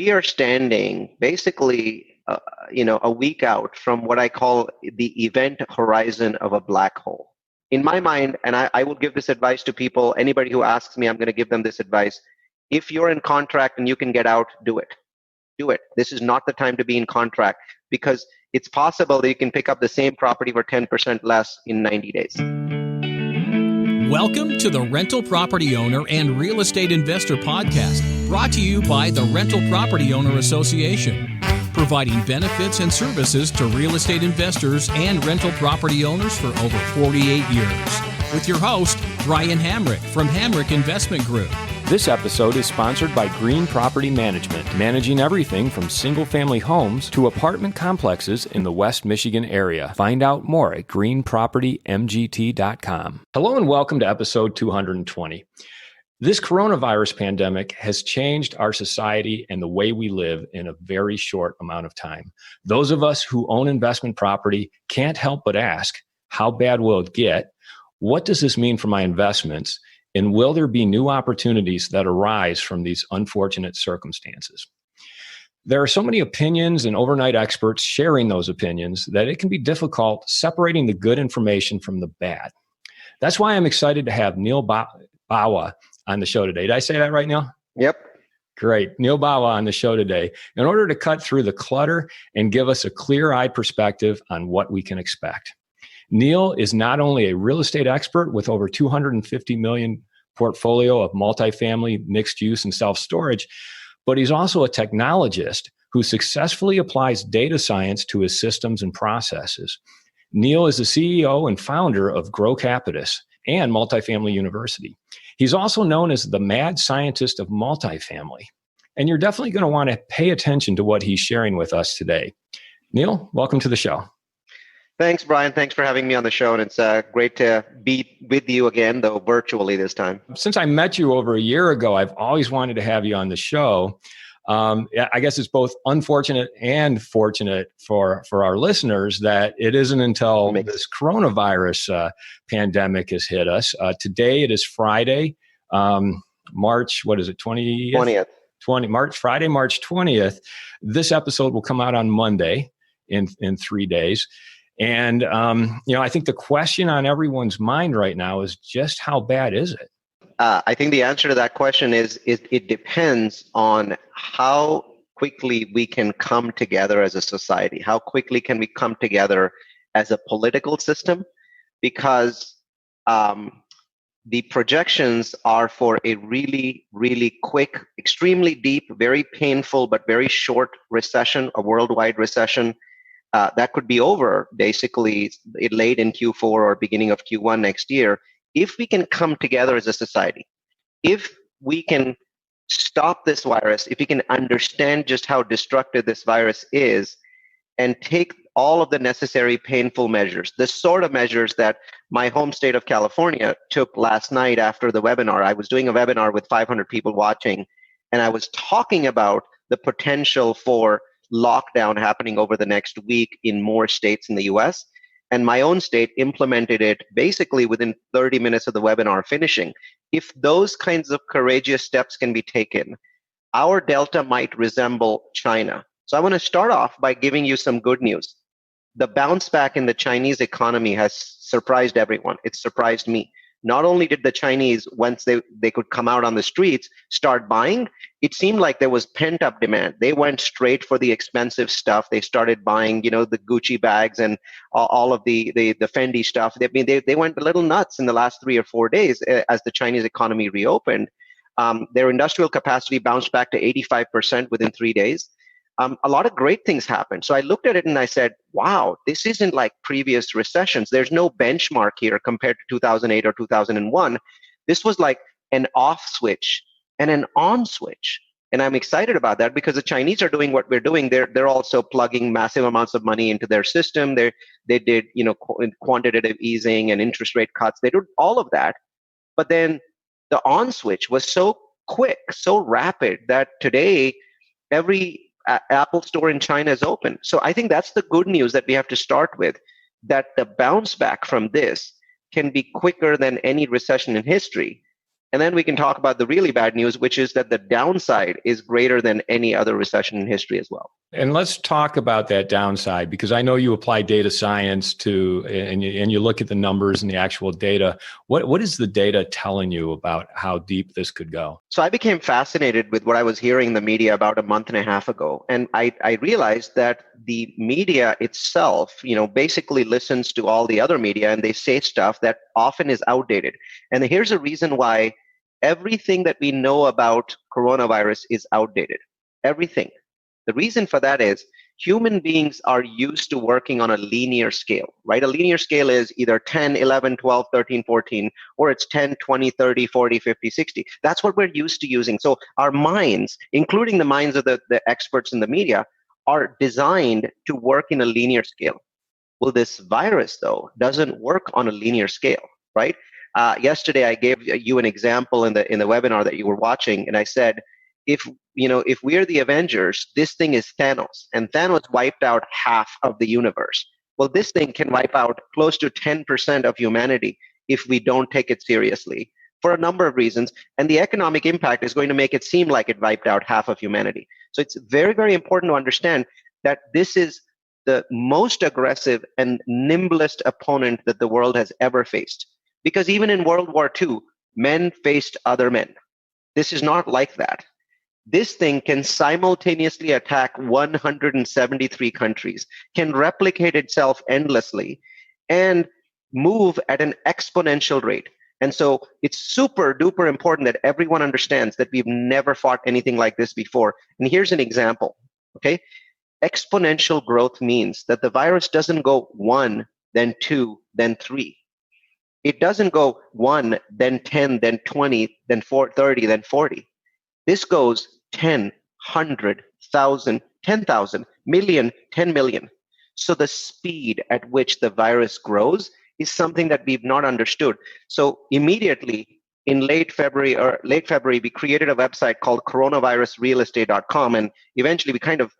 we are standing basically, a week out from what I call the event horizon of a black hole. In my mind, and I will give this advice to people, anybody who asks me, I'm going to give them this advice. If you're in contract and you can get out, do it. Do it. This is not the time to be in contract because it's possible that you can pick up the same property for 10% less in 90 days. Welcome to the Rental Property Owner and Real Estate Investor Podcast, brought to you by the Rental Property Owner Association, providing benefits and services to real estate investors and rental property owners for over 48 years. With your host, Brian Hamrick from Hamrick Investment Group. This episode is sponsored by Green Property Management, managing everything from single-family homes to apartment complexes in the West Michigan area. Find out more at greenpropertymgt.com. Hello and welcome to episode 220. This coronavirus pandemic has changed our society and the way we live in a very short amount of time. Those of us who own investment property can't help but ask, how bad will it get? What does this mean for my investments? And will there be new opportunities that arise from these unfortunate circumstances? There are so many opinions and overnight experts sharing those opinions that it can be difficult separating the good information from the bad. That's why I'm excited to have Neal Bawa on the show today. Did I say that right, Neal? Yep. Great. Neal Bawa on the show today in order to cut through the clutter and give us a clear-eyed perspective on what we can expect. Neal is not only a real estate expert with over 250 million portfolio of multifamily, mixed use, and self-storage, but he's also a technologist who successfully applies data science to his systems and processes. Neal is the CEO and founder of Grow Capitus and Multifamily University. He's also known as the mad scientist of multifamily. And you're definitely going to want to pay attention to what he's sharing with us today. Neal, welcome to the show. Thanks, Brian. Thanks for having me on the show. And it's great to be with you again, though virtually this time. Since I met you over a year ago, I've always wanted to have you on the show. I guess it's both unfortunate and fortunate for our listeners that it isn't until this coronavirus pandemic has hit us. Today, it is Friday, March, what is it, 20th? Friday, March 20th. This episode will come out on Monday in 3 days. And, I think the question on everyone's mind right now is just how bad is it? I think the answer to that question is it depends on how quickly we can come together as a society. How quickly can we come together as a political system? Because the projections are for a really, really quick, extremely deep, very painful, but very short recession, a worldwide recession. That could be over basically late in Q4 or beginning of Q1 next year. If we can come together as a society, if we can stop this virus, if we can understand just how destructive this virus is and take all of the necessary painful measures, the sort of measures that my home state of California took last night after the webinar. I was doing a webinar with 500 people watching, and I was talking about the potential for lockdown happening over the next week in more states in the US. And my own state implemented it basically within 30 minutes of the webinar finishing. If those kinds of courageous steps can be taken, our Delta might resemble China. So I want to start off by giving you some good news. The bounce back in the Chinese economy has surprised everyone. It surprised me. Not only did the Chinese, once they could come out on the streets, start buying, it seemed like there was pent-up demand. They went straight for the expensive stuff. They started buying, the Gucci bags and all of the Fendi stuff. They went a little nuts in the last 3 or 4 days as the Chinese economy reopened. Their industrial capacity bounced back to 85% within 3 days. A lot of great things happened. So I looked at it and I said, wow, this isn't like previous recessions. There's no benchmark here compared to 2008 or 2001. This was like an off switch and an on switch. And I'm excited about that because the Chinese are doing what we're doing. They're also plugging massive amounts of money into their system. They did, quantitative easing and interest rate cuts. They did all of that. But then the on switch was so quick, so rapid that today every Apple store in China is open. So I think that's the good news that we have to start with, that the bounce back from this can be quicker than any recession in history. And then we can talk about the really bad news, which is that the downside is greater than any other recession in history as well. And let's talk about that downside, because I know you apply data science to, and you look at the numbers and the actual data. What is the data telling you about how deep this could go? So I became fascinated with what I was hearing in the media about a month and a half ago. And I realized that the media itself, basically listens to all the other media, and they say stuff that often is outdated. And here's a reason why everything that we know about coronavirus is outdated. Everything. The reason for that is human beings are used to working on a linear scale, right? A linear scale is either 10, 11, 12, 13, 14, or it's 10, 20, 30, 40, 50, 60. That's what we're used to using. So our minds, including the minds of the experts in the media, are designed to work in a linear scale. Well, this virus, though, doesn't work on a linear scale, right? Yesterday, I gave you an example in the webinar that you were watching, and I said, if we're the Avengers, this thing is Thanos, and Thanos wiped out half of the universe. Well, this thing can wipe out close to 10% of humanity if we don't take it seriously for a number of reasons. And the economic impact is going to make it seem like it wiped out half of humanity. So it's very, very important to understand that this is the most aggressive and nimblest opponent that the world has ever faced. Because even in World War II, men faced other men. This is not like that. This thing can simultaneously attack 173 countries, can replicate itself endlessly, and move at an exponential rate. And so it's super duper important that everyone understands that we've never fought anything like this before. And here's an example, okay? Exponential growth means that the virus doesn't go 1, then 2, then 3. It doesn't go 1, then 10, then 20, then 30, then 40. This goes 10, 100, 1,000, 10,000, million, 10 million. So the speed at which the virus grows is something that we've not understood. So immediately in late February, we created a website called coronavirusrealestate.com, and eventually we kind of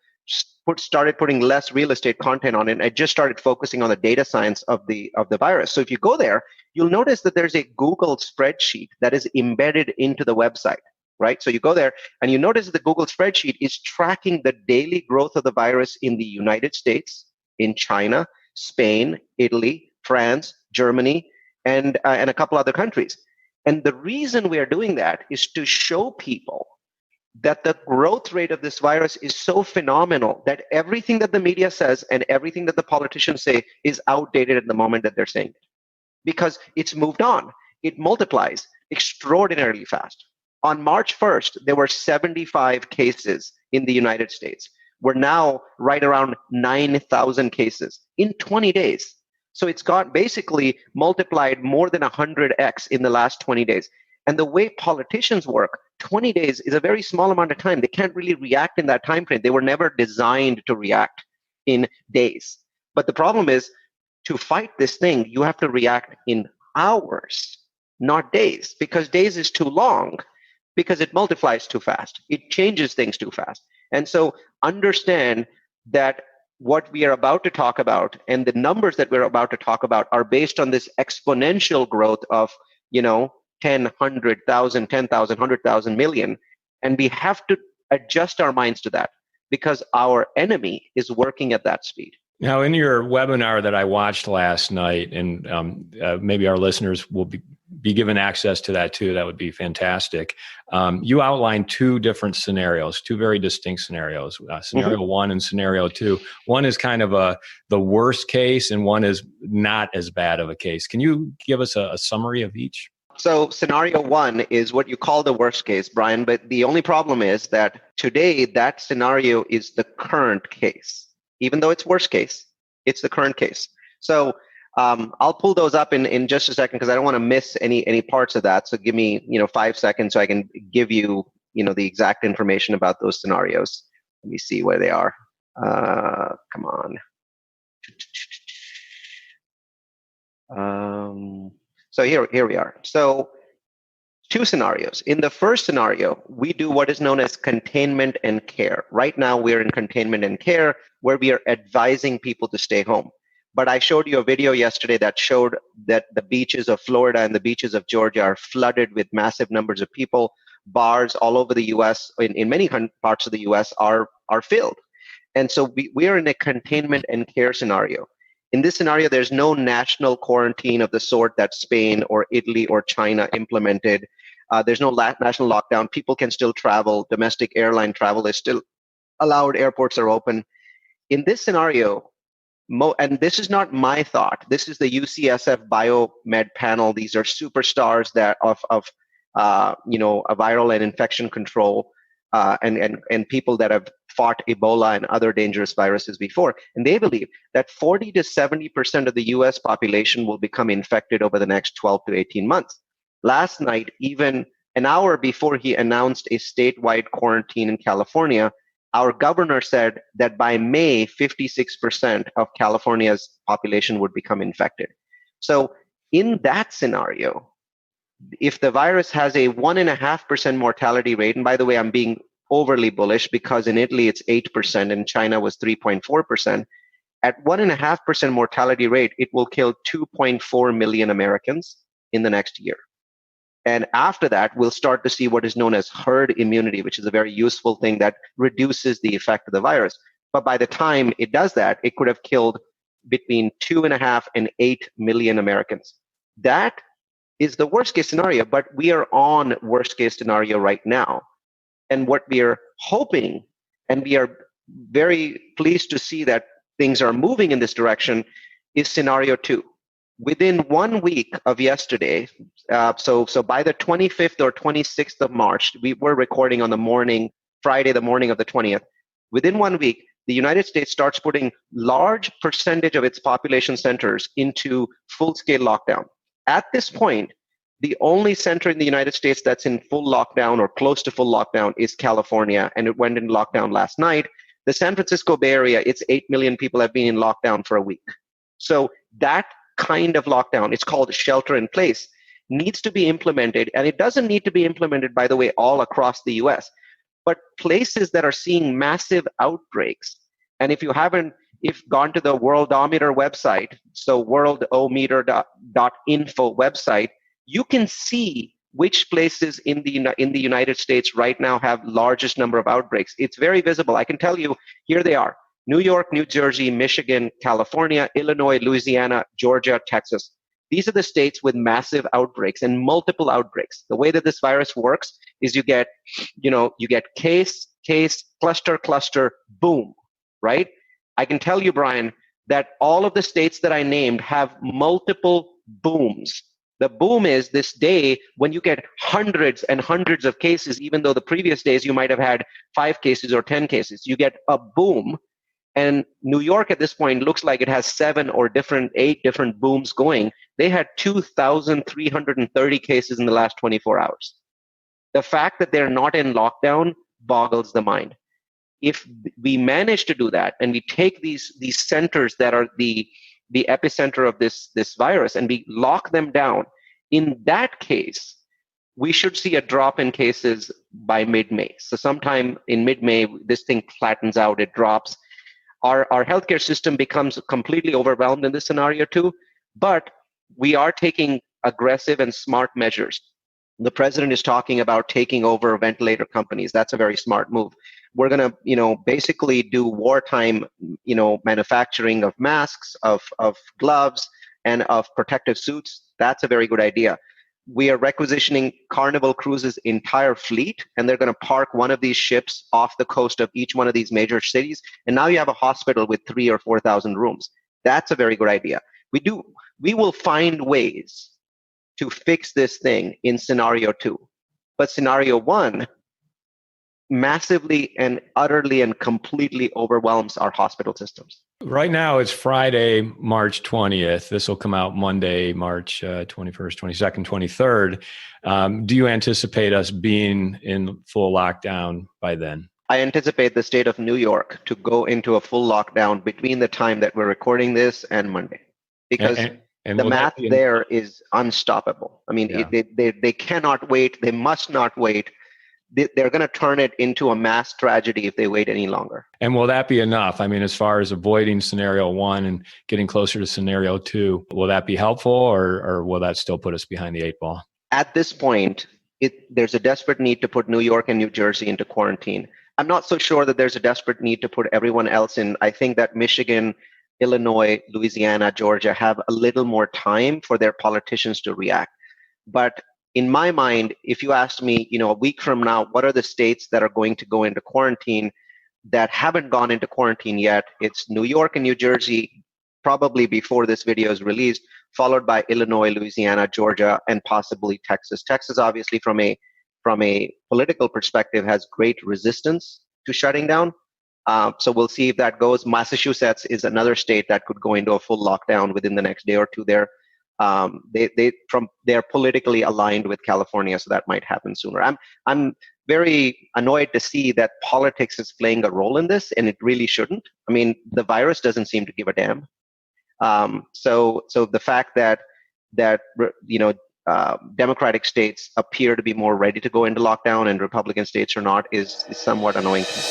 started putting less real estate content on it. I just started focusing on the data science of the virus. So if you go there, you'll notice that there's a Google spreadsheet that is embedded into the website. Right? So you go there and you notice the Google spreadsheet is tracking the daily growth of the virus in the United States, in China, Spain, Italy, France, Germany, and a couple other countries. And the reason we are doing that is to show people that the growth rate of this virus is so phenomenal that everything that the media says and everything that the politicians say is outdated at the moment that they're saying it. Because it's moved on. It multiplies extraordinarily fast. On March 1st, there were 75 cases in the United States. We're now right around 9,000 cases in 20 days. So it's got basically multiplied more than 100x in the last 20 days. And the way politicians work, 20 days is a very small amount of time. They can't really react in that time frame. They were never designed to react in days. But the problem is, to fight this thing, you have to react in hours, not days, because days is too long. Because it multiplies too fast. It changes things too fast. And so understand that what we are about to talk about and the numbers that we're about to talk about are based on this exponential growth of, 10, 100,000, 10,000, 100,000 million. And we have to adjust our minds to that because our enemy is working at that speed. Now, in your webinar that I watched last night, and maybe our listeners will be given access to that too, that would be fantastic. You outlined two different scenarios, two very distinct scenarios, scenario one and scenario two. One is kind of the worst case, and one is not as bad of a case. Can you give us a summary of each? So scenario one is what you call the worst case, Brian, but the only problem is that today that scenario is the current case. Even though it's worst case, it's the current case. So I'll pull those up in just a second because I don't want to miss any parts of that. So give me 5 seconds so I can give you the exact information about those scenarios. Let me see where they are. Come on. So here we are. So two scenarios. In the first scenario, we do what is known as containment and care. Right now, we're in containment and care where we are advising people to stay home. But I showed you a video yesterday that showed that the beaches of Florida and the beaches of Georgia are flooded with massive numbers of people. Bars all over the US, in many parts of the US, are filled. And so we are in a containment and care scenario. In this scenario, there's no national quarantine of the sort that Spain or Italy or China implemented. There's no national lockdown. People can still travel. Domestic airline travel is still allowed. Airports are open. In this scenario, and this is not my thought. This is the UCSF Biomed panel. These are superstars that of a viral and infection control, and people that have fought Ebola and other dangerous viruses before. And they believe that 40 to 70% of the US population will become infected over the next 12 to 18 months. Last night, even an hour before he announced a statewide quarantine in California, our governor said that by May, 56% of California's population would become infected. So in that scenario, if the virus has a 1.5% mortality rate, and by the way, I'm being overly bullish because in Italy it's 8% and China was 3.4%. At 1.5% mortality rate, it will kill 2.4 million Americans in the next year. And after that, we'll start to see what is known as herd immunity, which is a very useful thing that reduces the effect of the virus. But by the time it does that, it could have killed between 2.5 and 8 million Americans. That is the worst case scenario, but we are on worst case scenario right now. And what we are hoping, and we are very pleased to see that things are moving in this direction, is scenario 2. Within 1 week of yesterday, so by the 25th or 26th of March, we were recording on Friday, the morning of the 20th. Within 1 week, the United States starts putting large percentage of its population centers into full-scale lockdown. At this point, the only center in the United States that's in full lockdown or close to full lockdown is California, and it went in lockdown last night. The San Francisco Bay Area, it's 8 million people have been in lockdown for a week. So that kind of lockdown, it's called shelter in place, needs to be implemented. And it doesn't need to be implemented, by the way, all across the US, but places that are seeing massive outbreaks. And if you haven't gone to the Worldometer website, so worldometer.info website, you can see which places in the United States right now have largest number of outbreaks. It's very visible. I can tell you, here they are: New York, New Jersey, Michigan, California, Illinois, Louisiana, Georgia, Texas. These are the states with massive outbreaks and multiple outbreaks. The way that this virus works is you get case, cluster, boom, right? I can tell you, Brian, that all of the states that I named have multiple booms. The boom is this day when you get hundreds and hundreds of cases, even though the previous days you might have had 5 cases or 10 cases. You get a boom. And New York at this point looks like it has 7 or 8 different booms going. They had 2,330 cases in the last 24 hours. The fact that they're not in lockdown boggles the mind. If we manage to do that and we take these centers that are the epicenter of this virus and we lock them down, in that case, we should see a drop in cases by mid-May. So sometime in mid-May, this thing flattens out, it drops. Our healthcare system becomes completely overwhelmed in this scenario too, but we are taking aggressive and smart measures. The president is talking about taking over ventilator companies. That's a very smart move. We're going to, basically do wartime, manufacturing of masks, of gloves, and of protective suits. That's a very good idea. We are requisitioning Carnival Cruises' entire fleet, and they're going to park one of these ships off the coast of each one of these major cities. And now you have a hospital with 3,000 or 4,000 rooms. That's a very good idea. We will find ways to fix this thing in scenario 2. But scenario 1 massively and utterly and completely overwhelms our hospital systems. Right now, it's Friday, March 20th. This will come out Monday, March 21st, 22nd, 23rd. Do you anticipate us being in full lockdown by then? I anticipate the state of New York to go into a full lockdown between the time that we're recording this and Monday. Because and the math there is unstoppable. I mean, they cannot wait. They must not wait. they're going to turn it into a mass tragedy if they wait any longer. And will that be enough? I mean, as far as avoiding scenario 1 and getting closer to scenario 2, will that be helpful, or will that still put us behind the 8 ball? At this point, there's a desperate need to put New York and New Jersey into quarantine. I'm not so sure that there's a desperate need to put everyone else in. I think that Michigan, Illinois, Louisiana, Georgia have a little more time for their politicians to react. But in my mind, if you asked me, a week from now, what are the states that are going to go into quarantine that haven't gone into quarantine yet? It's New York and New Jersey, probably before this video is released, followed by Illinois, Louisiana, Georgia, and possibly Texas. Texas, obviously, from a political perspective, has great resistance to shutting down. So we'll see if that goes. Massachusetts is another state that could go into a full lockdown within the next day or two there. They're politically aligned with California, so that might happen sooner. I'm very annoyed to see that politics is playing a role in this, and it really shouldn't. I mean, the virus doesn't seem to give a damn. So the fact that Democratic states appear to be more ready to go into lockdown and Republican states are not is somewhat annoying to me.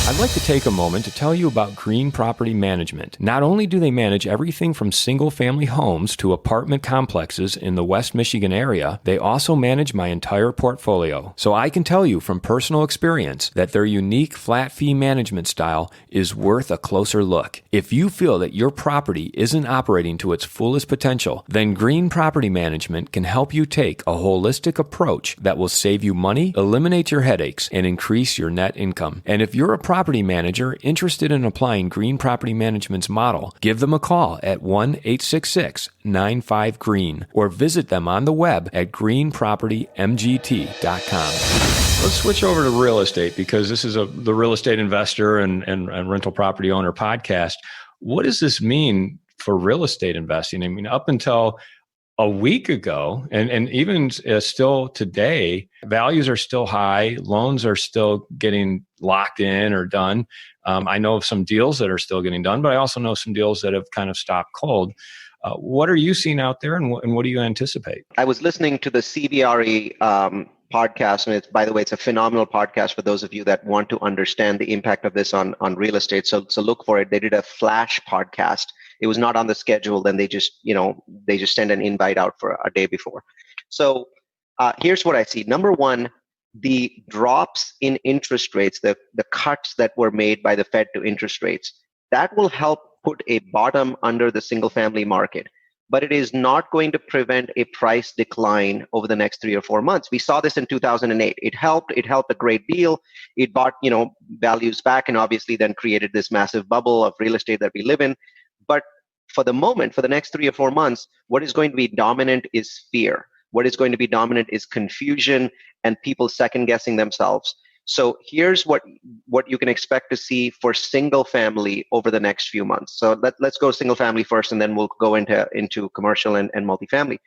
I'd like to take a moment to tell you about Green Property Management. Not only do they manage everything from single-family homes to apartment complexes in the West Michigan area, they also manage my entire portfolio. So I can tell you from personal experience that their unique flat fee management style is worth a closer look. If you feel that your property isn't operating to its fullest potential, then Green Property Management can help you take a holistic approach that will save you money, eliminate your headaches, and increase your net income. And if you're a property manager interested in applying Green Property Management's model, give them a call at 1-866-95-GREEN or visit them on the web at greenpropertymgt.com. Let's switch over to real estate, because this is the Real Estate Investor and Rental Property Owner podcast. What does this mean for real estate investing? I mean, up until a week ago, and even still today, values are still high. Loans are still getting locked in or done. I know of some deals that are still getting done, but I also know some deals that have kind of stopped cold. What are you seeing out there, and what do you anticipate? I was listening to the CBRE podcast, and by the way, it's a phenomenal podcast for those of you that want to understand the impact of this on real estate. So look for it. They did a flash podcast. It was not on the schedule. Then they just send an invite out for a day before. So here's what I see. Number one, the drops in interest rates, the cuts that were made by the Fed to interest rates, that will help put a bottom under the single family market. But it is not going to prevent a price decline over the next 3 or 4 months. We saw this in 2008. It helped a great deal. It bought, values back, and obviously then created this massive bubble of real estate that we live in. But for the moment, for the next 3 or 4 months, what is going to be dominant is fear. What is going to be dominant is confusion and people second guessing themselves. So here's what you can expect to see for single family over the next few months. So let's go single family first, and then we'll go into commercial and multifamily.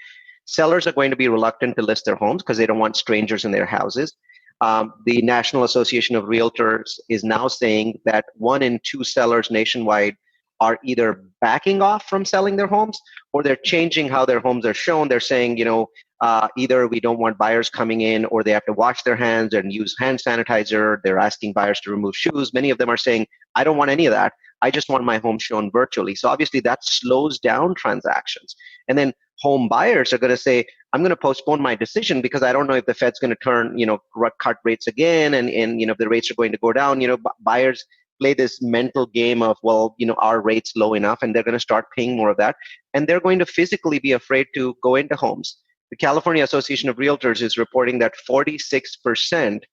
Sellers are going to be reluctant to list their homes because they don't want strangers in their houses. The National Association of Realtors is now saying that 1 in 2 sellers nationwide are either backing off from selling their homes, or they're changing how their homes are shown. They're saying, either we don't want buyers coming in, or they have to wash their hands and use hand sanitizer. They're asking buyers to remove shoes. Many of them are saying, I don't want any of that. I just want my home shown virtually. So obviously that slows down transactions. And then home buyers are going to say, I'm going to postpone my decision because I don't know if the Fed's going to turn, cut rates again. And if the rates are going to go down, buyers play this mental game of, our rate's low enough, and they're going to start paying more of that. And they're going to physically be afraid to go into homes. The California Association of Realtors is reporting that 46%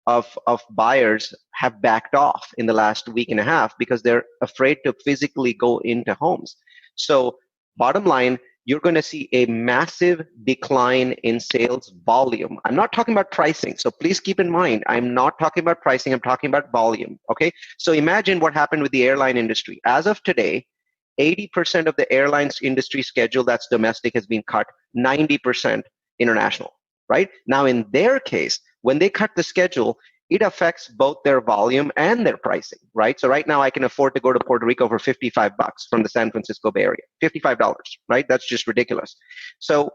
of buyers have backed off in the last week and a half because they're afraid to physically go into homes. So bottom line, you're going to see a massive decline in sales volume. I'm not talking about pricing. So please keep in mind, I'm not talking about pricing. I'm talking about volume. Okay. So imagine what happened with the airline industry. As of today, 80% of the airlines industry schedule that's domestic has been cut, 90% international, right? Now, in their case, when they cut the schedule, it affects both their volume and their pricing, right? So right now I can afford to go to Puerto Rico for $55 from the San Francisco Bay Area, $55, right? That's just ridiculous. So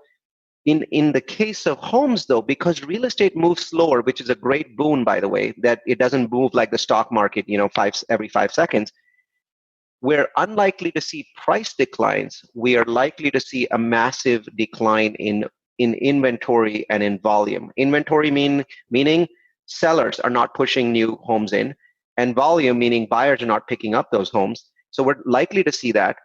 In the case of homes, though, because real estate moves slower, which is a great boon, by the way, that it doesn't move like the stock market, every 5 seconds, we're unlikely to see price declines. We are likely to see a massive decline in inventory and in volume. Inventory meaning sellers are not pushing new homes in, and volume meaning buyers are not picking up those homes. So we're likely to see that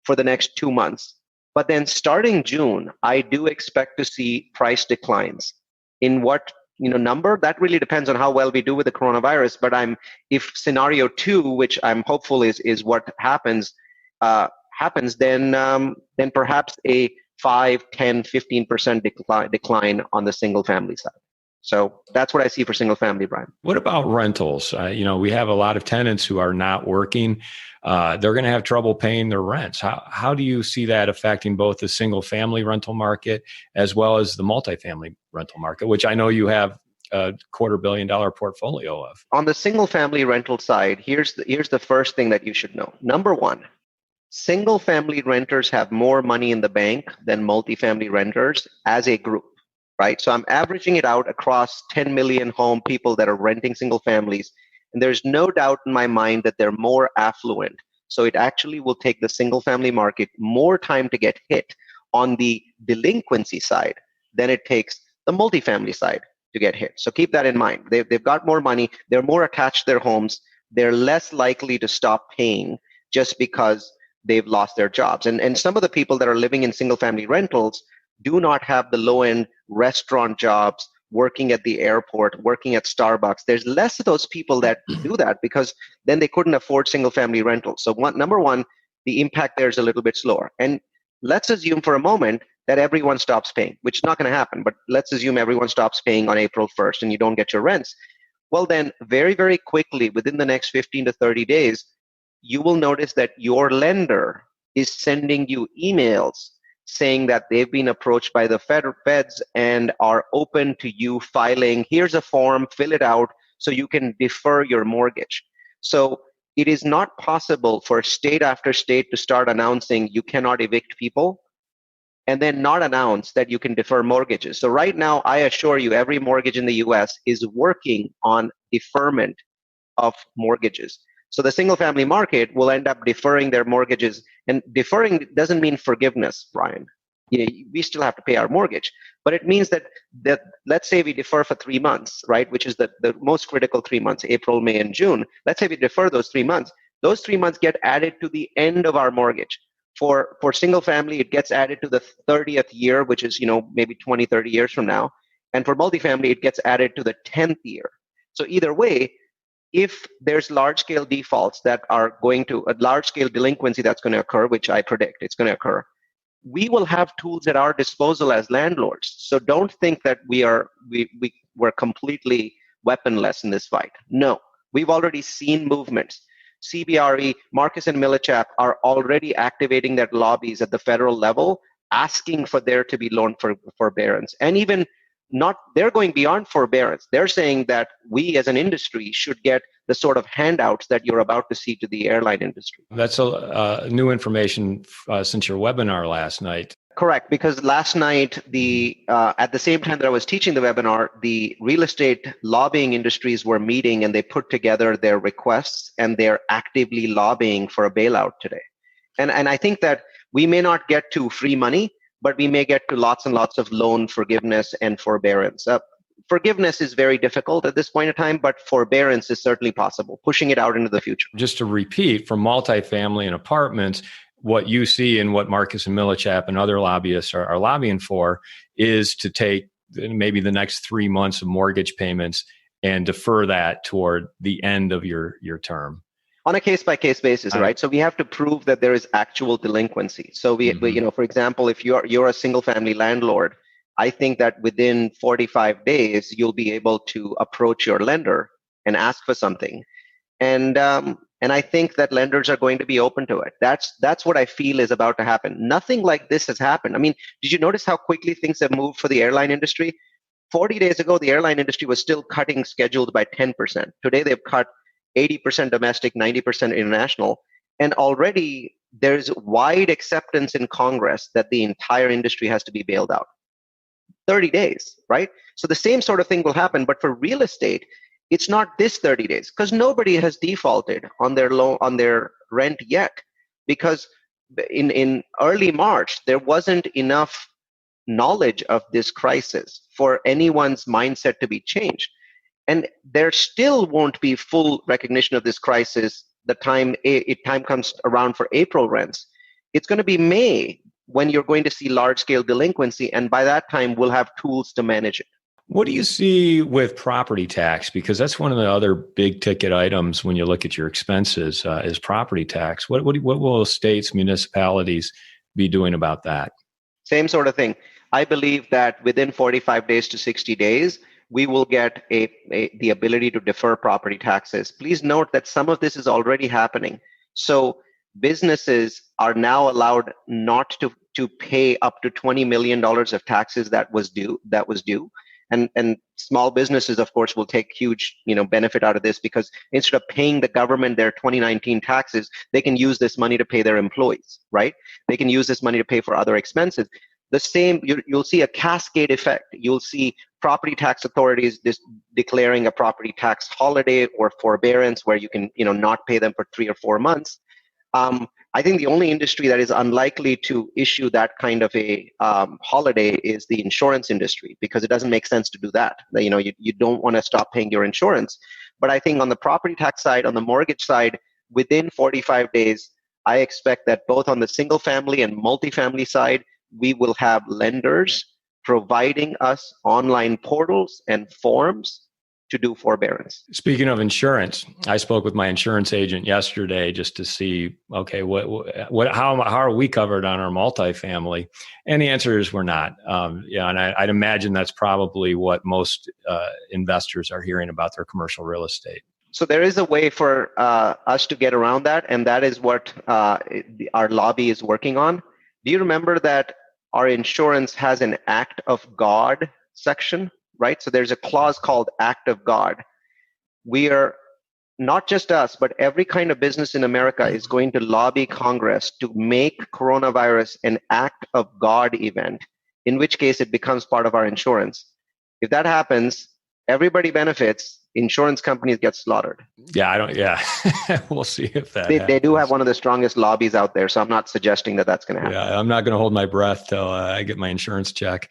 for the next 2 months. But then starting June, I do expect to see price declines. In what number? That really depends on how well we do with the coronavirus. But if scenario 2, which I'm hopeful is what happens, then perhaps a 5, 10, 15% decline on the single family side. So that's what I see for single family, Brian. What about rentals? We have a lot of tenants who are not working. They're going to have trouble paying their rents. How do you see that affecting both the single family rental market as well as the multifamily rental market, which I know you have a $250 million portfolio of? On the single family rental side, here's the first thing that you should know. Number one, single family renters have more money in the bank than multifamily renters as a group. Right? So I'm averaging it out across 10 million home people that are renting single families. And there's no doubt in my mind that they're more affluent. So it actually will take the single family market more time to get hit on the delinquency side than it takes the multifamily side to get hit. So keep that in mind. They've got more money. They're more attached to their homes. They're less likely to stop paying just because they've lost their jobs. And some of the people that are living in single family rentals do not have the low-end restaurant jobs, working at the airport, working at Starbucks. There's less of those people that do that because then they couldn't afford single-family rentals. So number one, the impact there is a little bit slower. And let's assume for a moment that everyone stops paying, which is not going to happen, but let's assume everyone stops paying on April 1st and you don't get your rents. Well, then very, very quickly, within the next 15 to 30 days, you will notice that your lender is sending you emails saying that they've been approached by the feds and are open to you filing, here's a form, fill it out so you can defer your mortgage. So it is not possible for state after state to start announcing you cannot evict people and then not announce that you can defer mortgages. So right now, I assure you, every mortgage in the US is working on deferment of mortgages. So the single family market will end up deferring their mortgages, and deferring doesn't mean forgiveness, Brian. We still have to pay our mortgage, but it means that let's say we defer for 3 months, right? Which is the most critical 3 months, April, May, and June. Let's say we defer those 3 months. Those 3 months get added to the end of our mortgage. For single family, it gets added to the 30th year, which is, maybe 20, 30 years from now. And for multifamily, it gets added to the 10th year. So either way, if there's large-scale defaults that are going to, a large-scale delinquency that's going to occur, which I predict it's going to occur, we will have tools at our disposal as landlords. So don't think that we're completely weaponless in this fight. No, we've already seen movements. CBRE, Marcus and Millichap are already activating their lobbies at the federal level, asking for there to be loan forbearance. And even they're going beyond forbearance. They're saying that we as an industry should get the sort of handouts that you're about to see to the airline industry. That's new information since your webinar last night. Correct, because last night, at the same time that I was teaching the webinar, the real estate lobbying industries were meeting and they put together their requests and they're actively lobbying for a bailout today. And I think that we may not get to free money, but we may get to lots and lots of loan forgiveness and forbearance. Forgiveness is very difficult at this point in time, but forbearance is certainly possible, pushing it out into the future. Just to repeat, for multifamily and apartments, what you see and what Marcus and Millichap and other lobbyists are lobbying for is to take maybe the next 3 months of mortgage payments and defer that toward the end of your term. On a case-by-case basis, right? So we have to prove that there is actual delinquency. So we for example, if you're a single-family landlord, I think that within 45 days you'll be able to approach your lender and ask for something, and I think that lenders are going to be open to it. That's what I feel is about to happen. Nothing like this has happened. I mean, did you notice how quickly things have moved for the airline industry? 40 days ago, the airline industry was still cutting schedules by 10%. Today, they've cut 80% domestic, 90% international. And already there's wide acceptance in Congress that the entire industry has to be bailed out. 30 days, right? So the same sort of thing will happen, but for real estate, it's not this 30 days because nobody has defaulted on their loan, on their rent yet, because in early March, there wasn't enough knowledge of this crisis for anyone's mindset to be changed. And there still won't be full recognition of this crisis the time time comes around for April rents. It's going to be May when you're going to see large scale delinquency. And by that time, we'll have tools to manage it. What do you see with property tax? Because that's one of the other big ticket items when you look at your expenses is property tax. What will states, municipalities be doing about that? Same sort of thing. I believe that within 45 days to 60 days, we will get the ability to defer property taxes. Please note that some of this is already happening. So businesses are now allowed not to pay up to $20 million of taxes that was due. And small businesses, of course, will take huge benefit out of this, because instead of paying the government their 2019 taxes, they can use this money to pay their employees, right? They can use this money to pay for other expenses. The same, you'll see a cascade effect. You'll see property tax authorities declaring a property tax holiday or forbearance where you can not pay them for 3 or 4 months. I think the only industry that is unlikely to issue that kind of a holiday is the insurance industry, because it doesn't make sense to do that. You don't want to stop paying your insurance. But I think on the property tax side, on the mortgage side, within 45 days, I expect that both on the single family and multifamily side, we will have lenders providing us online portals and forms to do forbearance. Speaking of insurance, I spoke with my insurance agent yesterday just to see, okay, how are we covered on our multifamily? And the answer is we're not. And I'd imagine that's probably what most investors are hearing about their commercial real estate. So there is a way for us to get around that, and that is what our lobby is working on. Do you remember that our insurance has an Act of God section? Right? So there's a clause called Act of God. We are, not just us, but every kind of business in America is going to lobby Congress to make coronavirus an Act of God event, in which case it becomes part of our insurance. If that happens, everybody benefits. Insurance companies get slaughtered. Yeah, we'll see if that they do have one of the strongest lobbies out there, so I'm not suggesting that that's going to happen. Yeah, I'm not going to hold my breath till I get my insurance check.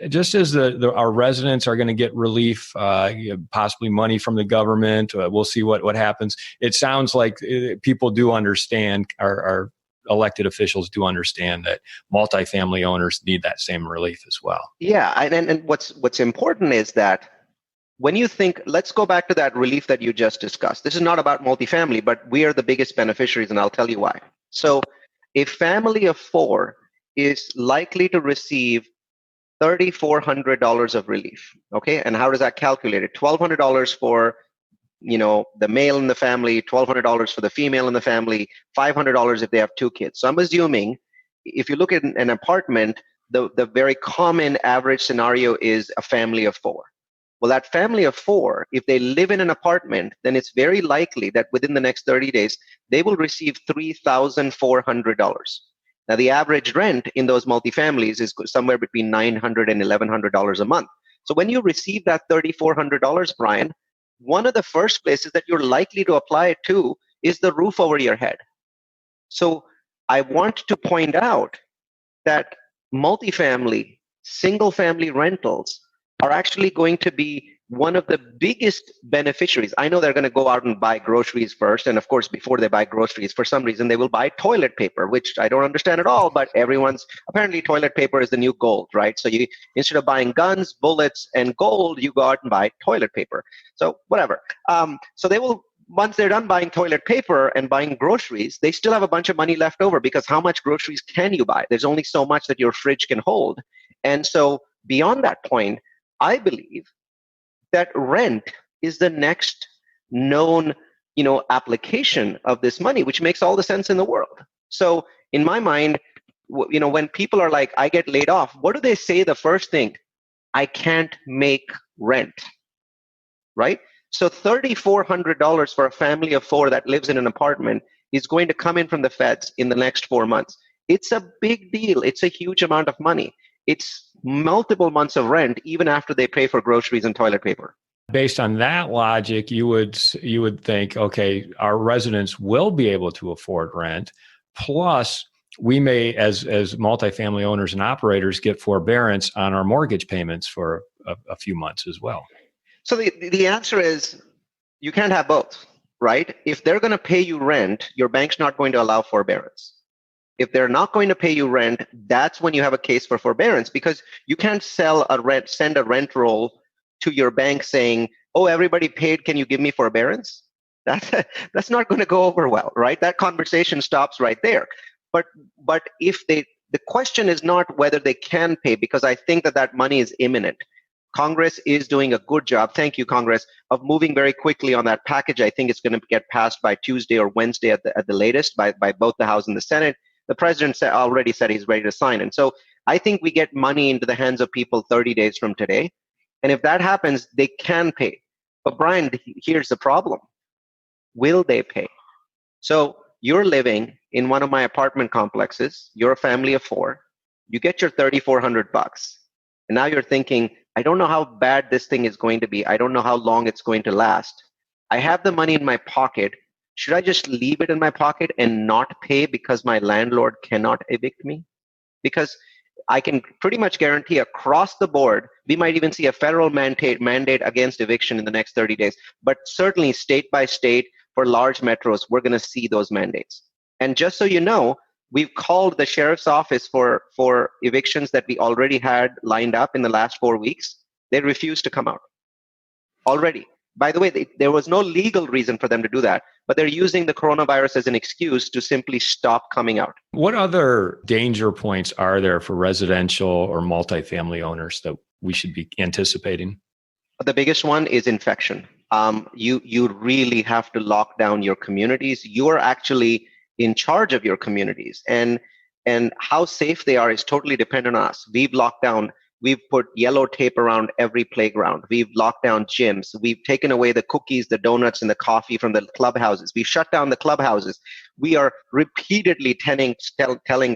Just as our residents are going to get relief, possibly money from the government, we'll see what happens. It sounds like people do understand, our elected officials do understand that multifamily owners need that same relief as well. Yeah, and what's important is that when you think, let's go back to that relief that you just discussed. This is not about multifamily, but we are the biggest beneficiaries, and I'll tell you why. So a family of 4 is likely to receive $3,400 of relief. Okay, and how does that calculate it? $1,200 for the male in the family, $1,200 for the female in the family, $500 if they have 2 kids. So I'm assuming if you look at an apartment, the very common average scenario is a family of 4. Well, that family of 4, if they live in an apartment, then it's very likely that within the next 30 days, they will receive $3,400. Now, the average rent in those multifamilies is somewhere between $900 and $1,100 a month. So when you receive that $3,400, Brian, one of the first places that you're likely to apply it to is the roof over your head. So I want to point out that multifamily, single-family rentals are actually going to be one of the biggest beneficiaries. I know they're going to go out and buy groceries first. And of course, before they buy groceries, for some reason, they will buy toilet paper, which I don't understand at all. But apparently toilet paper is the new gold, right? So instead of buying guns, bullets, and gold, you go out and buy toilet paper. So whatever. So they will, once they're done buying toilet paper and buying groceries, they still have a bunch of money left over, because how much groceries can you buy? There's only so much that your fridge can hold. And so beyond that point, I believe that rent is the next known, application of this money, which makes all the sense in the world. So in my mind, when people are like, I get laid off, what do they say the first thing? I can't make rent, right? So $3,400 for a family of 4 that lives in an apartment is going to come in from the feds in the next 4 months. It's a big deal. It's a huge amount of money. it's multiple months of rent even after they pay for groceries and toilet paper. Based on that logic, you would think, okay, our residents will be able to afford rent. Plus, we may, as multifamily owners and operators, get forbearance on our mortgage payments for a few months as well. So the answer is you can't have both, right? If they're going to pay you rent, your bank's not going to allow forbearance. If they're not going to pay you rent, that's when you have a case for forbearance, because you can't send a rent roll to your bank saying, oh, everybody paid, can you give me forbearance? That's not going to go over well, right? That conversation stops right there. But if the question is not whether they can pay, because I think that money is imminent. Congress is doing a good job, thank you, Congress, of moving very quickly on that package. I think it's going to get passed by Tuesday or Wednesday at the latest by both the House and the Senate. The president already said he's ready to sign. And so I think we get money into the hands of people 30 days from today. And if that happens, they can pay. But Brian, here's the problem. Will they pay? So you're living in one of my apartment complexes. You're a family of 4. You get your $3,400. And now you're thinking, I don't know how bad this thing is going to be. I don't know how long it's going to last. I have the money in my pocket. Should I just leave it in my pocket and not pay because my landlord cannot evict me? Because I can pretty much guarantee across the board, we might even see a federal mandate against eviction in the next 30 days. But certainly state by state, for large metros, we're going to see those mandates. And just so you know, we've called the sheriff's office for evictions that we already had lined up in the last 4 weeks. They refused to come out already. By the way, there was no legal reason for them to do that, but they're using the coronavirus as an excuse to simply stop coming out. What other danger points are there for residential or multifamily owners that we should be anticipating? The biggest one is infection. You really have to lock down your communities. You're actually in charge of your communities, and how safe they are is totally dependent on us. We've locked down. We've put yellow tape around every playground. We've locked down gyms. We've taken away the cookies, the donuts, and the coffee from the clubhouses. We've shut down the clubhouses. We are repeatedly telling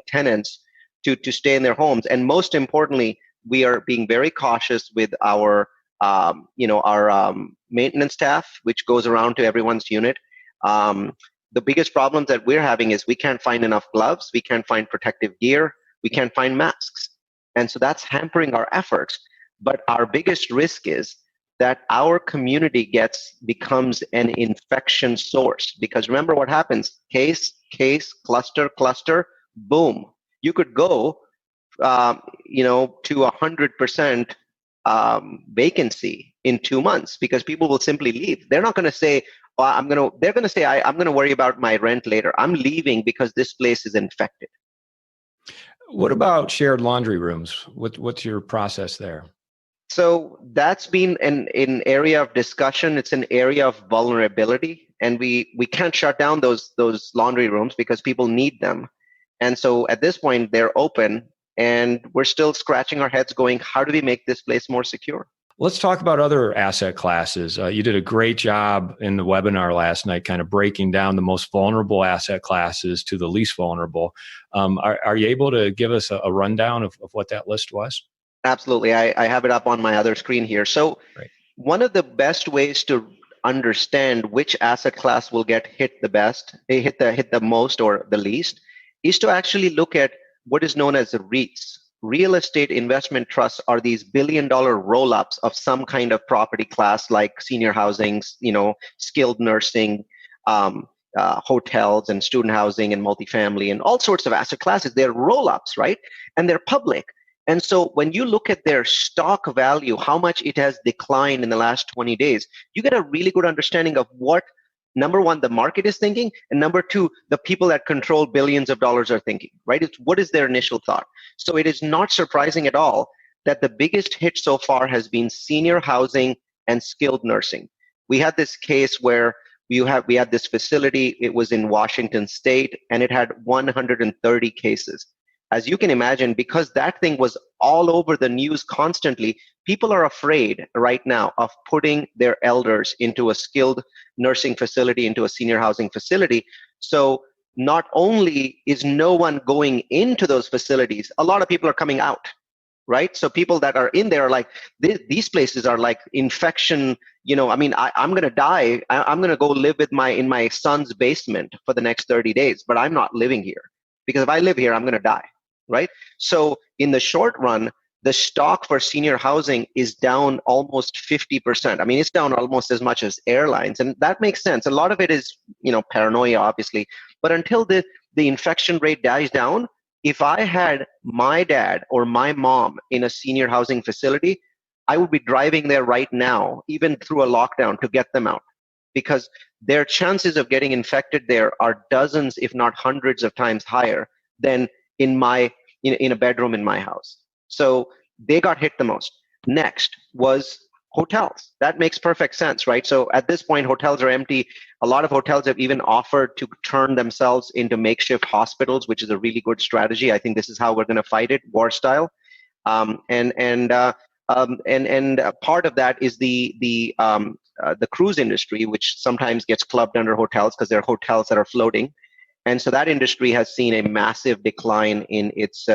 tenants to stay in their homes. And most importantly, we are being very cautious with our maintenance staff, which goes around to everyone's unit. The biggest problems that we're having is we can't find enough gloves. We can't find protective gear. We can't find masks. And so that's hampering our efforts. But our biggest risk is that our community becomes an infection source. Because remember what happens: case, cluster, boom. You could go, to 100% vacancy in 2 months because people will simply leave. They're not going to say, they're going to say, I'm going to worry about my rent later. I'm leaving because this place is infected. What about shared laundry rooms? What's your process there? So that's been an area of discussion. It's an area of vulnerability, and we can't shut down those laundry rooms because people need them. And so at this point, they're open, and we're still scratching our heads going, how do we make this place more secure? Let's talk about other asset classes. You did a great job in the webinar last night, kind of breaking down the most vulnerable asset classes to the least vulnerable. Are you able to give us a rundown of what that list was? Absolutely. I have it up on my other screen here. So Great. One of the best ways to understand which asset class will get hit the most or the least is to actually look at what is known as the REITs. Real estate investment trusts are these billion-dollar roll-ups of some kind of property class, like senior housing, skilled nursing, hotels and student housing and multifamily and all sorts of asset classes. They're roll-ups, right? And they're public. And so when you look at their stock value, how much it has declined in the last 20 days, you get a really good understanding of what, number one, the market is thinking, and number two, the people that control billions of dollars are thinking, right? It's what is their initial thought? So it is not surprising at all that the biggest hit so far has been senior housing and skilled nursing. We had this case where we had this facility. It was in Washington State, and it had 130 cases. As you can imagine, because that thing was all over the news constantly, people are afraid right now of putting their elders into a skilled nursing facility, into a senior housing facility. So not only is no one going into those facilities, a lot of people are coming out. right? So people that are in there are like, these places are like infection. I'm going to die. I'm going to go live in my son's basement for the next 30 days, but I'm not living here, because if I live here, I'm going to die, right? So in the short run, the stock for senior housing is down almost 50%. I mean, it's down almost as much as airlines, and that makes sense. A lot of it is, paranoia, obviously, but until the infection rate dies down, if I had my dad or my mom in a senior housing facility, I would be driving there right now, even through a lockdown, to get them out, because their chances of getting infected there are dozens, if not hundreds of times higher than in a bedroom in my house. So they got hit the most. Next was hotels. That makes perfect sense, right? So at this point, hotels are empty. A lot of hotels have even offered to turn themselves into makeshift hospitals, which is a really good strategy. I think this is how we're going to fight it, war style. And part of that is the cruise industry, which sometimes gets clubbed under hotels because they're hotels that are floating. And so that industry has seen a massive decline in its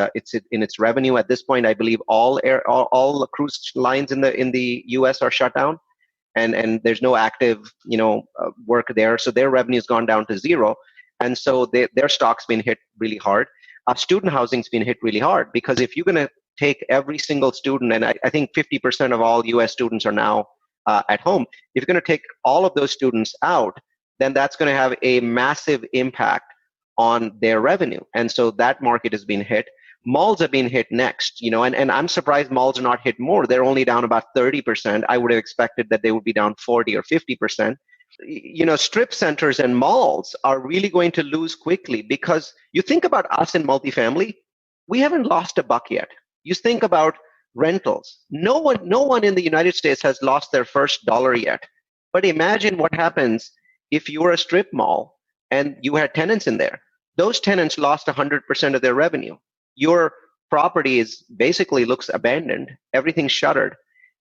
revenue. At this point, I believe all cruise lines in the U.S. are shut down, and there's no active work there. So their revenue's gone down to zero, and so their stock's been hit really hard. Student housing's been hit really hard, because if you're going to take every single student, and I think 50% of all U.S. students are now at home. If you're going to take all of those students out, then that's going to have a massive impact on their revenue. And so that market has been hit. Malls have been hit next, and I'm surprised malls are not hit more. They're only down about 30%. I would have expected that they would be down 40 or 50%. Strip centers and malls are really going to lose quickly, because you think about us in multifamily, we haven't lost a buck yet. You think about rentals. No one in the United States has lost their first dollar yet. But imagine what happens if you were a strip mall and you had tenants in there. Those tenants lost 100% of their revenue. Your property basically looks abandoned. Everything's shuttered.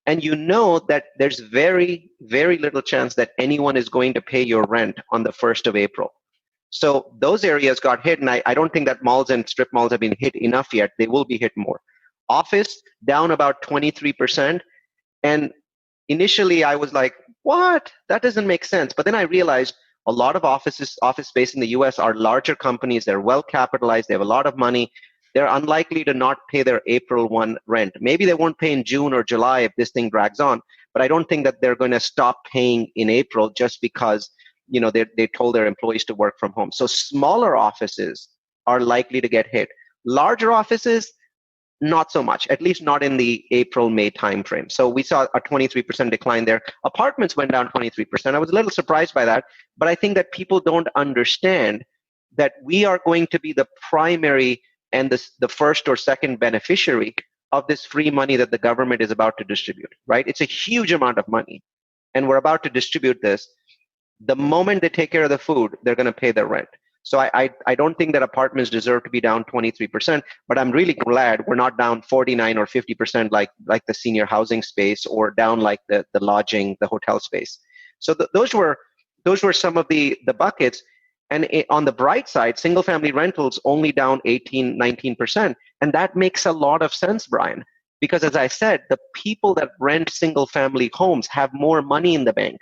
And you know that there's very, very little chance that anyone is going to pay your rent on the 1st of April. So those areas got hit, and I don't think that malls and strip malls have been hit enough yet. They will be hit more. Office down about 23%. And initially I was like, what? That doesn't make sense. But then I realized a lot of office space in the US are larger companies. They're well capitalized. They have a lot of money. They're unlikely to not pay their April 1 rent. Maybe they won't pay in June or July if this thing drags on. But I don't think that they're going to stop paying in April just because they told their employees to work from home. So smaller offices are likely to get hit. Larger offices, not so much, at least not in the April-May timeframe. So we saw a 23% decline there. Apartments went down 23%. I was a little surprised by that, but I think that people don't understand that we are going to be the primary and the first or second beneficiary of this free money that the government is about to distribute, right? It's a huge amount of money, and we're about to distribute this. The moment they take care of the food, they're going to pay their rent. So I don't think that apartments deserve to be down 23%, but I'm really glad we're not down 49 or 50% like the senior housing space, or down like the lodging, the hotel space. So those were some of the buckets. And on the bright side, single family rentals only down 18, 19%. And that makes a lot of sense, Brian, because as I said, the people that rent single family homes have more money in the bank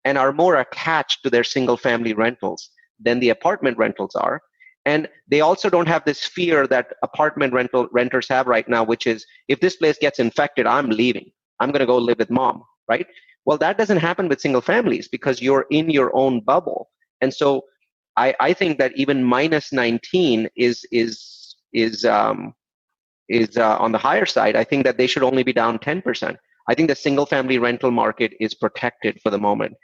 and are more attached to their single family rentals than the apartment rentals are. And they also don't have this fear that apartment renters have right now, which is, if this place gets infected, I'm leaving. I'm going to go live with mom, right? Well, that doesn't happen with single families because you're in your own bubble. And so I think that even minus 19 is on the higher side. I think that they should only be down 10%. I think the single family rental market is protected for the moment.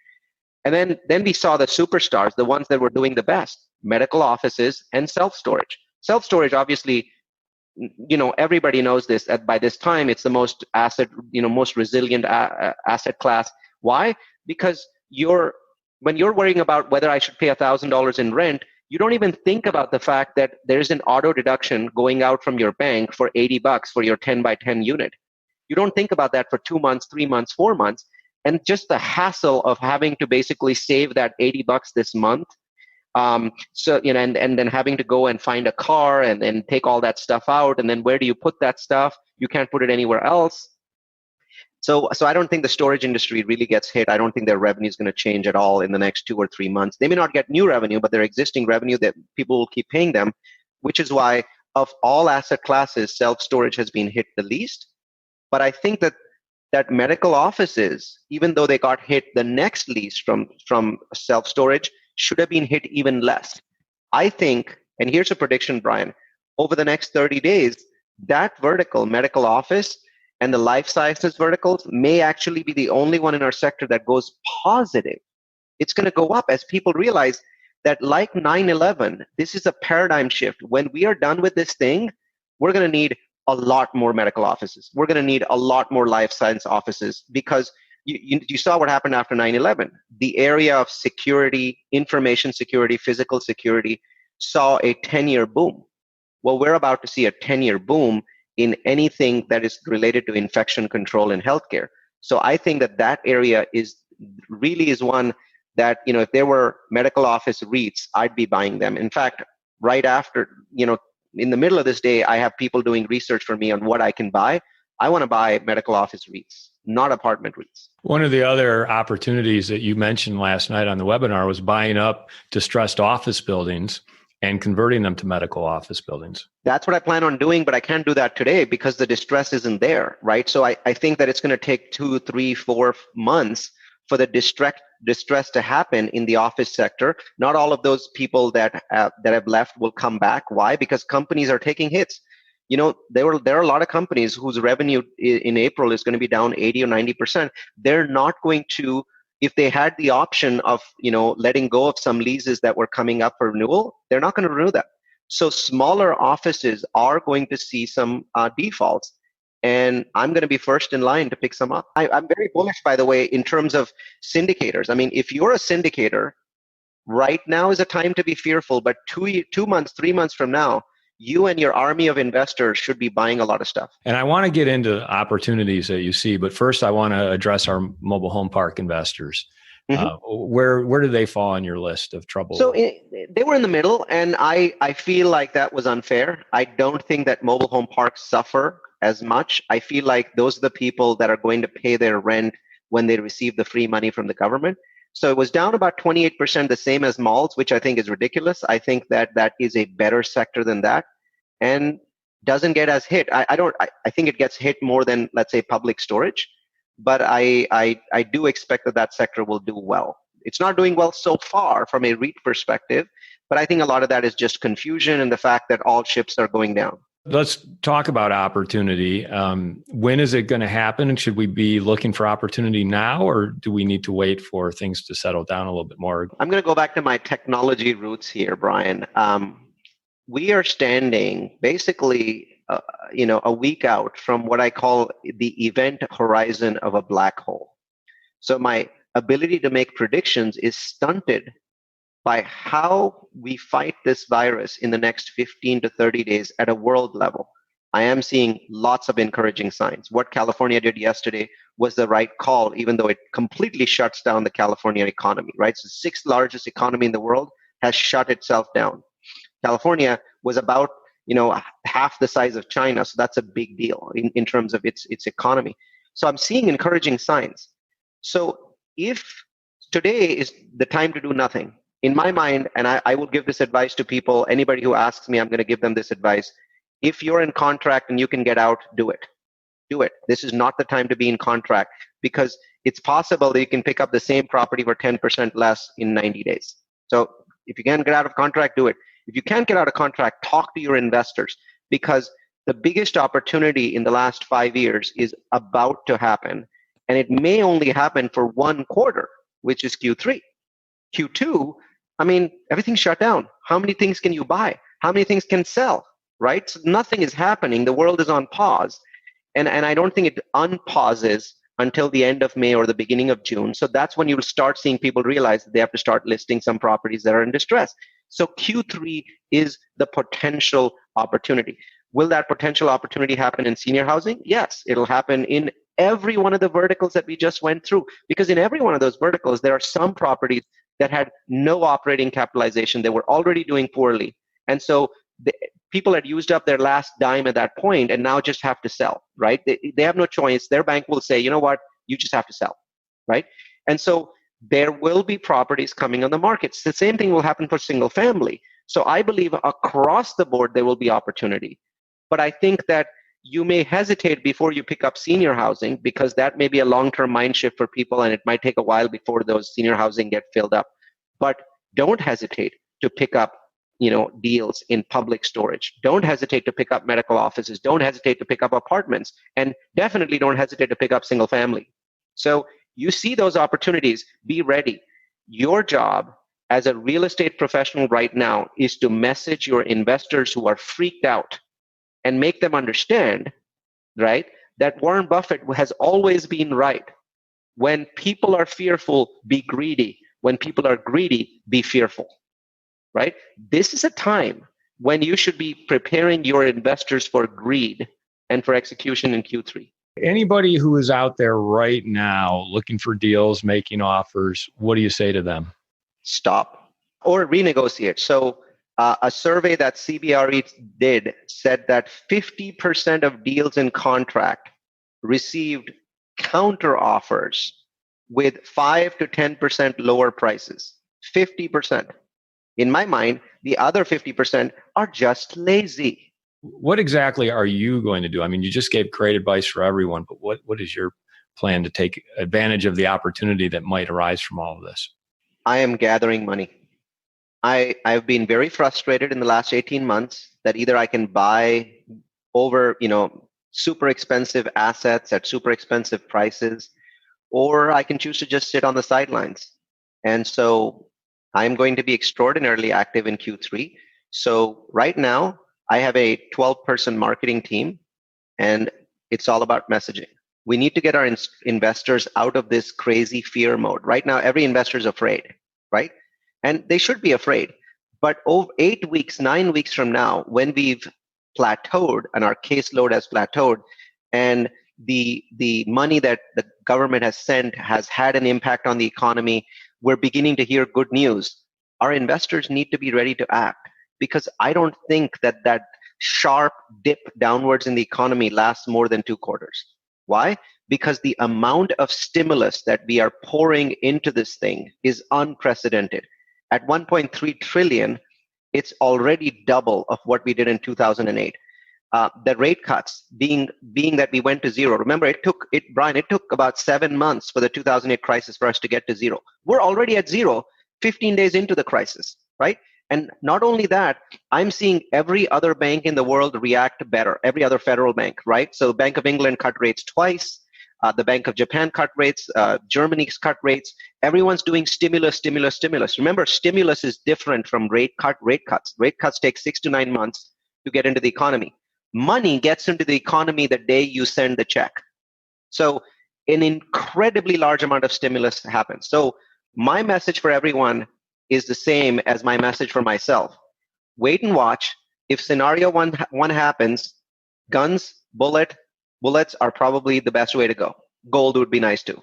And then we saw the superstars, the ones that were doing the best: medical offices and self-storage. Self-storage, obviously, everybody knows this. By this time, it's the most most resilient asset class. Why? Because when you're worrying about whether I should pay $1,000 in rent, you don't even think about the fact that there's an auto deduction going out from your bank for $80 for your 10 by 10 unit. You don't think about that for 2 months, 3 months, 4 months. And just the hassle of having to basically save that $80 this month And then having to go and find a car and then take all that stuff out. And then where do you put that stuff? You can't put it anywhere else. So I don't think the storage industry really gets hit. I don't think their revenue is going to change at all in the next 2 or 3 months. They may not get new revenue, but their existing revenue that people will keep paying them, which is why of all asset classes, self-storage has been hit the least. But I think that medical offices, even though they got hit the next least from self-storage, should have been hit even less. I think, and here's a prediction, Brian, over the next 30 days, that vertical, medical office, and the life sciences verticals may actually be the only one in our sector that goes positive. It's going to go up as people realize that, like 9/11, this is a paradigm shift. When we are done with this thing, we're going to need a lot more medical offices. We're going to need a lot more life science offices, because you saw what happened after 9/11. The area of security, information security, physical security saw a 10-year boom. Well, we're about to see a 10-year boom in anything that is related to infection control in healthcare. So I think that area is one that, if there were medical office REITs, I'd be buying them. In fact, right after, in the middle of this day, I have people doing research for me on what I can buy. I want to buy medical office REITs, not apartment REITs. One of the other opportunities that you mentioned last night on the webinar was buying up distressed office buildings and converting them to medical office buildings. That's what I plan on doing, but I can't do that today because the distress isn't there, right? So I think that it's going to take 2, 3, 4 months for the distress to happen in the office sector. Not all of those people that have left will come back. Why? Because companies are taking hits. There are a lot of companies whose revenue in April is going to be down 80 or 90%. They're not going to, if they had the option of, letting go of some leases that were coming up for renewal, they're not going to renew them. So smaller offices are going to see some defaults, and I'm going to be first in line to pick some up. I'm very bullish, by the way, in terms of syndicators. I mean, if you're a syndicator, right now is a time to be fearful, but 2 months, 3 months from now, you and your army of investors should be buying a lot of stuff. And I want to get into opportunities that you see, but first I want to address our mobile home park investors. Mm-hmm. Where do they fall on your list of trouble? So they were in the middle, and I feel like that was unfair. I don't think that mobile home parks suffer as much. I feel like those are the people that are going to pay their rent when they receive the free money from the government. So it was down about 28%, the same as malls, which I think is ridiculous. I think that is a better sector than that, and doesn't get as hit. I think it gets hit more than, let's say, public storage, but I do expect that sector will do well. It's not doing well so far from a REIT perspective, but I think a lot of that is just confusion and the fact that all ships are going down. Let's talk about opportunity. When is it going to happen? And should we be looking for opportunity now, or do we need to wait for things to settle down a little bit more? I'm going to go back to my technology roots here, Brian. We are standing basically, a week out from what I call the event horizon of a black hole. So my ability to make predictions is stunted by how we fight this virus in the next 15 to 30 days at a world level. I am seeing lots of encouraging signs. What California did yesterday was the right call, even though it completely shuts down the California economy, right? So the 6th largest economy in the world has shut itself down. California was about, half the size of China. So that's a big deal in terms of its economy. So I'm seeing encouraging signs. So if today is the time to do nothing, in my mind, and I will give this advice to people, anybody who asks me, I'm going to give them this advice. If you're in contract and you can get out, do it. Do it. This is not the time to be in contract, because it's possible that you can pick up the same property for 10% less in 90 days. So if you can get out of contract, do it. If you can't get out of contract, talk to your investors, because the biggest opportunity in the last 5 years is about to happen. And it may only happen for 1 quarter, which is Q3. Q2, everything's shut down. How many things can you buy? How many things can sell, right? So nothing is happening. The world is on pause. And I don't think it unpauses until the end of May or the beginning of June. So that's when you'll start seeing people realize that they have to start listing some properties that are in distress. So Q3 is the potential opportunity. Will that potential opportunity happen in senior housing? Yes, it'll happen in every one of the verticals that we just went through, because in every one of those verticals, there are some properties that had no operating capitalization. They were already doing poorly. And so the, people had used up their last dime at that point and now just have to sell, right? They have no choice. Their bank will say, you know what, you just have to sell, right? And so there will be properties coming on the markets. The same thing will happen for single family. So I believe across the board, there will be opportunity. But I think that you may hesitate before you pick up senior housing because that may be a long-term mind shift for people and it might take a while before those senior housing get filled up. But don't hesitate to pick up deals in public storage. Don't hesitate to pick up medical offices. Don't hesitate to pick up apartments. And definitely don't hesitate to pick up single family. So you see those opportunities, be ready. Your job as a real estate professional right now is to message your investors who are freaked out and make them understand, right, that Warren Buffett has always been right. When people are fearful, be greedy. When people are greedy, be fearful, right? This is a time when you should be preparing your investors for greed and for execution in Q3. Anybody who is out there right now looking for deals, making offers, what do you say to them? Stop or renegotiate. So a survey that CBRE did said that 50% of deals in contract received counter offers with 5 to 10% lower prices. 50%. In my mind, the other 50% are just lazy. What exactly are you going to do? I mean, you just gave great advice for everyone, but what is your plan to take advantage of the opportunity that might arise from all of this? I am gathering money. I've been very frustrated in the last 18 months that either I can buy over, super expensive assets at super expensive prices, or I can choose to just sit on the sidelines. And so I'm going to be extraordinarily active in Q3. So right now, I have a 12-person marketing team, and it's all about messaging. We need to get our investors out of this crazy fear mode. Right now, every investor is afraid, right? And they should be afraid. But over 8 weeks, 9 weeks from now, when we've plateaued and our caseload has plateaued, and the money that the government has sent has had an impact on the economy, we're beginning to hear good news. Our investors need to be ready to act, because I don't think that sharp dip downwards in the economy lasts more than 2 quarters. Why? Because the amount of stimulus that we are pouring into this thing is unprecedented. At 1.3 trillion, it's already double of what we did in 2008. The rate cuts being that we went to zero. Remember, it took about 7 months for the 2008 crisis for us to get to zero. We're already at zero 15 days into the crisis, right? And not only that, I'm seeing every other bank in the world react better, every other federal bank, right? So Bank of England cut rates twice. The Bank of Japan cut rates, Germany's cut rates. Everyone's doing stimulus. Remember, stimulus is different from rate cuts. Rate cuts take 6 to 9 months to get into the economy. Money gets into the economy the day you send the check. So an incredibly large amount of stimulus happens. So my message for everyone is the same as my message for myself. Wait and watch. If scenario one happens, guns, bullets are probably the best way to go. Gold would be nice too.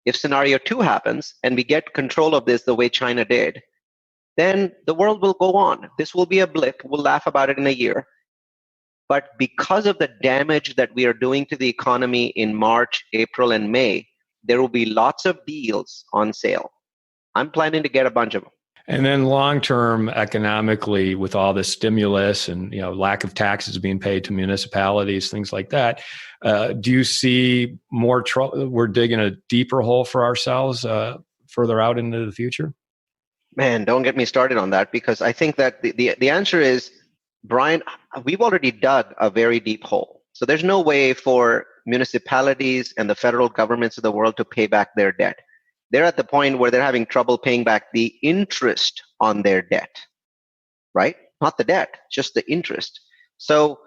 If scenario 2 happens and we get control of this the way China did, then the world will go on. This will be a blip. We'll laugh about it in a year. But because of the damage that we are doing to the economy in March, April, and May, there will be lots of deals on sale. I'm planning to get a bunch of them. And then long-term economically, with all this stimulus and lack of taxes being paid to municipalities, things like that, do you see more trouble? We're digging a deeper hole for ourselves further out into the future? Man, don't get me started on that, because I think that the answer is, Brian, we've already dug a very deep hole. So there's no way for municipalities and the federal governments of the world to pay back their debt. They're at the point where they're having trouble paying back the interest on their debt, right? Not the debt, just the interest. So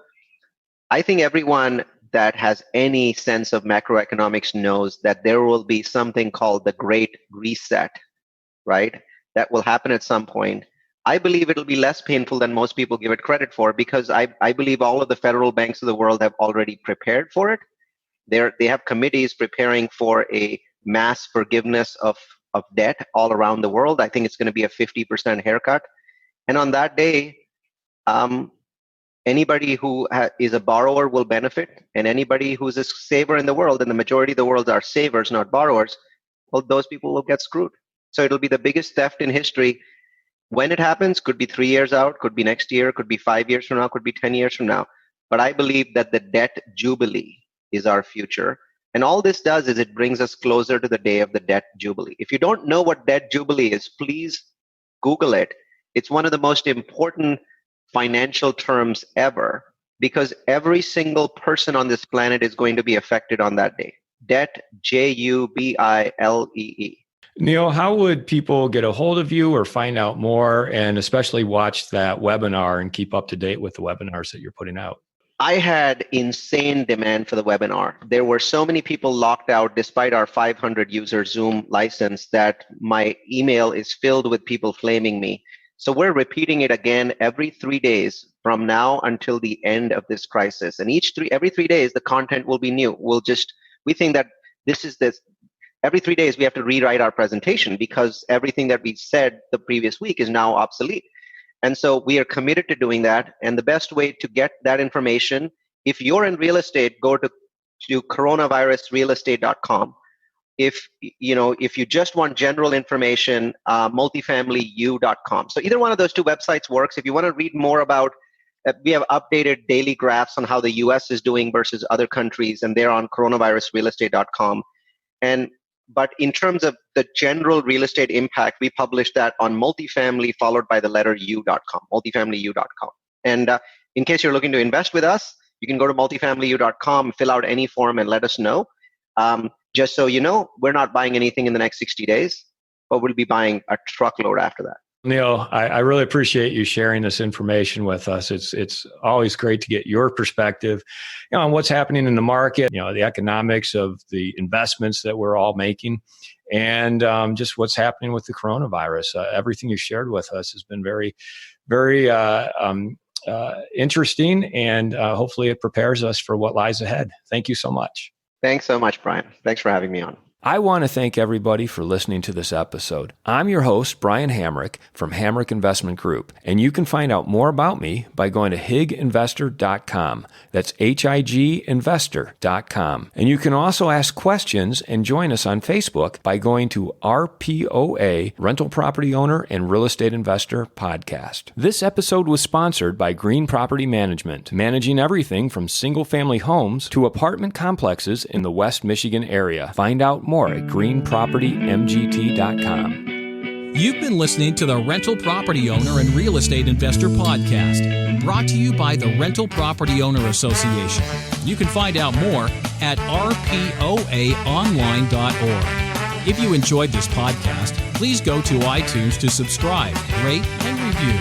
I think everyone that has any sense of macroeconomics knows that there will be something called the Great Reset, right? That will happen at some point. I believe it'll be less painful than most people give it credit for, because I believe all of the federal banks of the world have already prepared for it. They have committees preparing for a mass forgiveness of of debt all around the world. I think it's going to be a 50% haircut. And on that day, anybody who is a borrower will benefit, and anybody who's a saver in the world, and the majority of the world are savers, not borrowers, well, those people will get screwed. So it'll be the biggest theft in history. When it happens, could be 3 years out, could be next year, could be 5 years from now, could be 10 years from now. But I believe that the debt jubilee is our future. And all this does is it brings us closer to the day of the debt jubilee. If you don't know what debt jubilee is, please Google it. It's one of the most important financial terms ever, because every single person on this planet is going to be affected on that day. Debt, Jubilee. Neal, how would people get a hold of you or find out more, and especially watch that webinar and keep up to date with the webinars that you're putting out? I had insane demand for the webinar. There were so many people locked out despite our 500 user Zoom license that my email is filled with people flaming me. So we're repeating it again every 3 days from now until the end of this crisis. And every 3 days, the content will be new. We think that every 3 days we have to rewrite our presentation because everything that we said the previous week is now obsolete. And so we are committed to doing that. And the best way to get that information, if you're in real estate, go to coronavirusrealestate.com. If you just want general information, multifamilyu.com. So either one of those two websites works. If you want to read more about, we have updated daily graphs on how the US is doing versus other countries, and they're on coronavirusrealestate.com. But in terms of the general real estate impact, we published that on multifamily followed by the letter u.com, multifamilyU.com. And in case you're looking to invest with us, you can go to multifamilyU.com, fill out any form and let us know. Just so you know, we're not buying anything in the next 60 days, but we'll be buying a truckload after that. Neal, I really appreciate you sharing this information with us. It's always great to get your perspective, on what's happening in the market, the economics of the investments that we're all making, and just what's happening with the coronavirus. Everything you shared with us has been very, very interesting, and hopefully it prepares us for what lies ahead. Thank you so much. Thanks so much, Brian. Thanks for having me on. I want to thank everybody for listening to this episode. I'm your host, Brian Hamrick from Hamrick Investment Group, and you can find out more about me by going to higinvestor.com. That's higinvestor.com. And you can also ask questions and join us on Facebook by going to RPOA, Rental Property Owner and Real Estate Investor Podcast. This episode was sponsored by Green Property Management, managing everything from single-family homes to apartment complexes in the West Michigan area. Find out more at greenpropertymgt.com. You've been listening to the Rental Property Owner and Real Estate Investor Podcast, brought to you by the Rental Property Owner Association. You can find out more at rpoaonline.org. If you enjoyed this podcast, please go to iTunes to subscribe, rate, and review.